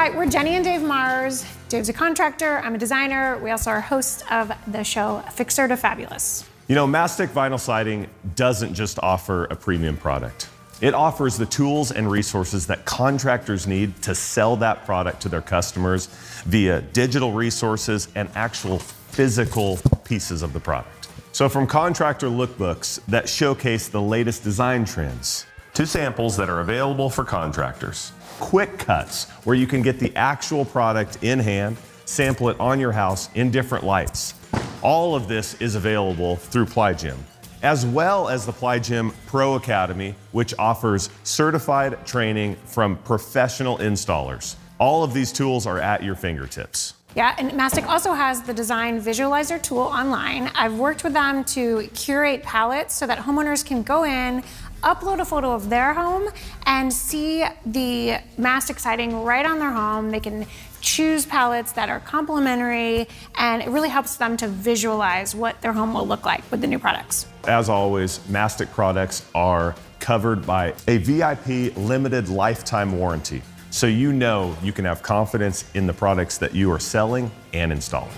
Hi, we're Jenny and Dave Mars. Dave's a contractor, I'm a designer. We also are hosts of the show Fixer to Fabulous. You know, Mastic vinyl siding doesn't just offer a premium product. It offers the tools and resources that contractors need to sell that product to their customers via digital resources and actual physical pieces of the product. So from contractor lookbooks that showcase the latest design trends, to samples that are available for contractors, quick cuts where you can get the actual product in hand, sample it on your house in different lights. All of this is available through PlyGym, as well as the PlyGym Pro Academy, which offers certified training from professional installers. All of these tools are at your fingertips. Yeah, and Mastic also has the design visualizer tool online. I've worked with them to curate palettes so that homeowners can go in, upload a photo of their home, and see the Mastic siding right on their home. They can choose palettes that are complementary, and it really helps them to visualize what their home will look like with the new products. As always, Mastic products are covered by a VIP limited lifetime warranty, so you know you can have confidence in the products that you are selling and installing.